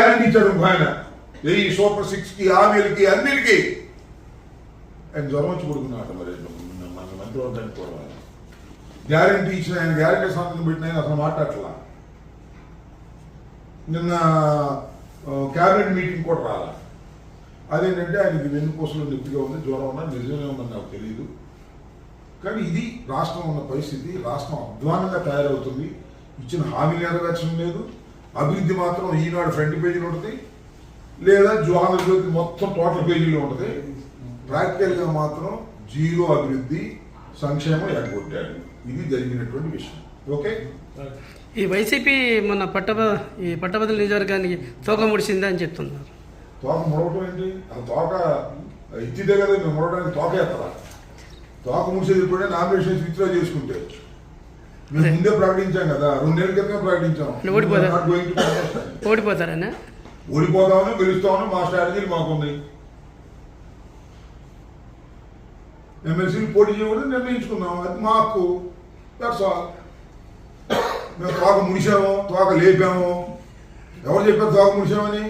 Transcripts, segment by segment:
Guarantee ఇచ్చాడు ఆయన ఈ సూపర్ 6 కి హామీలకి అన్నిటికీ ఆయన జ్వరం వచ్చి పడుకున్నాడు. మరి మన మంత్రివర్గానికి కూడా గ్యారంటీ ఇచ్చిన ఆయన గ్యారంటీ సంతకం పెట్టిన ఆయన అసలు మాట్లాడట్లా. నిన్న క్యాబినెట్ మీటింగ్ కూడా రాలా. అదేంటంటే ఆయనకి వెన్నుపూసలో నొప్పిగా ఉంది, జ్వరం ఉన్నా నిజమే ఉందని నాకు తెలియదు. కానీ ఇది రాష్ట్రం ఉన్న పరిస్థితి. రాష్ట్రం అధ్వానంగా తయారవుతుంది. ఇచ్చిన హామీ నెరవేర్చడం లేదు. అభివృద్ధి మాత్రం ఈనాడు ఫ్రంట్ పేజీలో ఉంటుంది, లేదా జ్వాలజ్యోతి మొత్తం టోటల్ పేజీలో ఉంటుంది. ప్రాక్టికల్గా మాత్రం జీరో అభివృద్ధి, సంక్షేమం ఎగ్గొట్టాడు. ఇది జరిగినటువంటి విషయం. ఓకే, ఈ వైసీపీ మొన్న పట్టభద్రుల నియోజకవర్గానికి తోక ముడిసిందా అని చెప్తున్నారు. తోక ముడవటం ఏంటి? అది తోక ఇచ్చిదే కదా మేము ముడవడానికి తోక ఎత్తరా? తోక ముడిసేది ఇప్పుడే నామినేషన్ విత్డ్రా చేసుకుంటే మేము ముందే ప్రకటించాం కదా, 2 నెలల క్రితమే ప్రకటించాం. ఓడిపోతారనే ఓడిపోతామని గెలుస్తామని మా స్ట్రాటజీలు మాకుంది. ఎమ్మెల్సీలు పోటీ చేయకూడదు నిర్ణయించుకున్నాం. అది మాకు మేము తోక ముడిసాము, తోక లేపాము. ఎవరు చెప్పారు తోక ముడిసామని?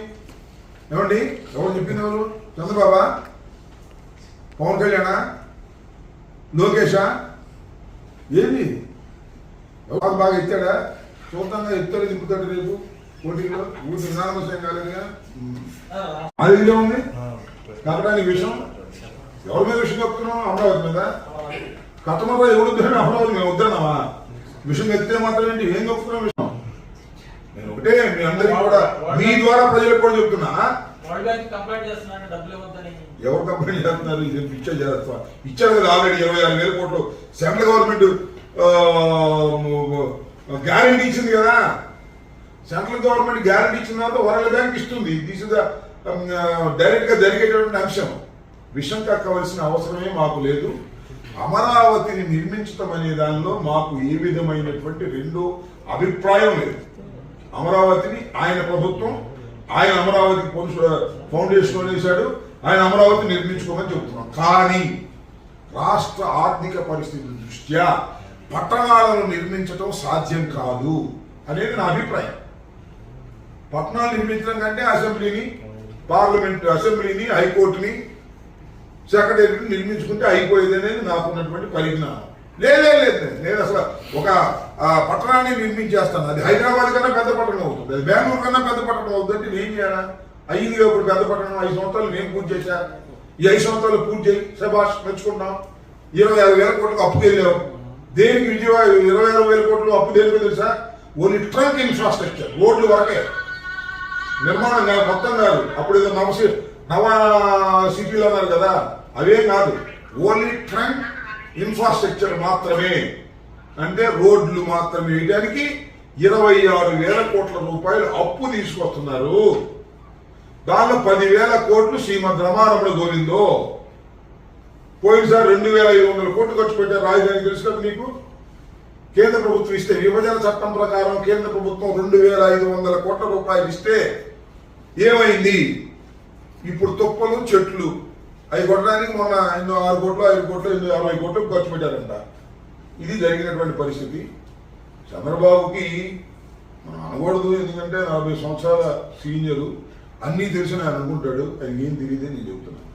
ఏమండి, ఎవరు చెప్పింది? ఎవరు? చంద్రబాబా, పవన్ కళ్యాణా, లోకేషా? ఏంది? ఎవరు బాగా ఎత్తాడా? చూద్దాంగా ఎత్తాడు, దింపుతాడు రేపు పోటీలో. ఊరికి విధానవశం కాలేదుగా. అది ఇదే ఉంది కట్టడానికి విషయం. ఎవరి మీద విషయం చెప్తున్నాం? అమరావతి మీద. కట్టమరా ఎవరు వద్దని అమరావతి మేము వద్దన్నావా? విషయం ఎత్తే మాత్రం ఏంటి? ఏం చెప్తున్నాం విషయం? నేను ఒకటే మీ అందరికీ కూడా, మీ ద్వారా ప్రజలకు కూడా చెప్తున్నా. ఎవరు కంప్లైంట్ చేస్తున్నారు? ఇది పిచ్చ చేస్తా. ఇచ్చారు కదా ఆల్రెడీ 26,000 కోట్లు. సెంట్రల్ గవర్నమెంట్ గ్యారంటీ ఇచ్చింది కదా. సెంట్రల్ గవర్నమెంట్ గ్యారంటీ ఇచ్చిన తర్వాత వరల్డ్ బ్యాంక్ ఇస్తుంది. దిస్ ఇస్ డైరెక్ట్ గా జరిగేటటువంటి అంశం. విషయం కక్కవలసిన అవసరమే మాకు లేదు. అమరావతిని నిర్మించడం అనే దానిలో మాకు ఏ విధమైనటువంటి రెండో అభిప్రాయం లేదు. అమరావతిని ఆయన ప్రభుత్వం, ఆయన అమరావతి ఫౌండేషన్ వేశాడు, ఆయన అమరావతి నిర్మించుకోమని చెబుతున్నాం. కానీ రాష్ట్ర ఆర్థిక పరిస్థితి దృష్ట్యా పట్టణాలను నిర్మించడం సాధ్యం కాదు అనేది నా అభిప్రాయం. పట్టణాలు నిర్మించడం కంటే అసెంబ్లీని, పార్లమెంట్ అసెంబ్లీని, హైకోర్టుని, సెక్రటరీని నిర్మించుకుంటే అయిపోయేది అనేది నాకున్నటువంటి పరిజ్ఞానం. లేదు, నేను అసలు ఒక పట్టణాన్ని నిర్మించేస్తాను. అది హైదరాబాద్ కన్నా పెద్ద పట్టణం అవుతుంది, అది బెంగళూరు కన్నా పెద్ద పట్టణం అవుతుంది. అంటే నేను చేయాలా? అయ్యింది ఇప్పుడు పెద్ద పట్టణం. 5 సంవత్సరాలు నేను పూర్తి చేశా. ఈ 5 సంవత్సరాలు పూర్తి చేయి, శభాష్, మెచ్చుకుంటాం. 26,000 కోట్లకు అప్పుకి వెళ్ళావు. దేనికి విజయవాడ 26,000 కోట్లు అప్పు దేనికి తెలుసా? ఓన్లీ ట్రంక్ ఇన్ఫ్రాస్ట్రక్చర్, రోడ్లు వరకే, నిర్మాణం కాదు, మొత్తం కాదు. అప్పుడు ఏదో నవ సిటీలు అన్నారు కదా, అవేం కాదు. ఓన్లీ ట్రంక్ ఇన్ఫ్రాస్ట్రక్చర్ మాత్రమే. అంటే రోడ్లు మాత్రమే వేయడానికి 26,000 కోట్ల రూపాయలు అప్పు తీసుకొస్తున్నారు. దానిలో 10,000 కోట్లు శ్రీమద్ రమారమణ గోవిందో. పోయినసారి 2,500 కోట్లు ఖర్చు పెట్టారు రాజధాని. తెలుసు కదా నీకు? కేంద్ర ప్రభుత్వం ఇస్తే, విభజన చట్టం ప్రకారం కేంద్ర ప్రభుత్వం 2,500 కోట్ల రూపాయలు ఇస్తే ఏమైంది? ఇప్పుడు తుప్పలు, చెట్లు అవి కొట్టడానికి మొన్న 6 కోట్లు, 5 కోట్లు, 60 కోట్లు ఖర్చు పెట్టారంట. ఇది జరిగినటువంటి పరిస్థితి. చంద్రబాబుకి మనం అనకూడదు, ఎందుకంటే 40 సంవత్సరాల సీనియరు, అన్నీ తెలిసిన ఆయన అనుకుంటాడు. ఆయన ఏం తెలియదని నేను చెబుతున్నాను.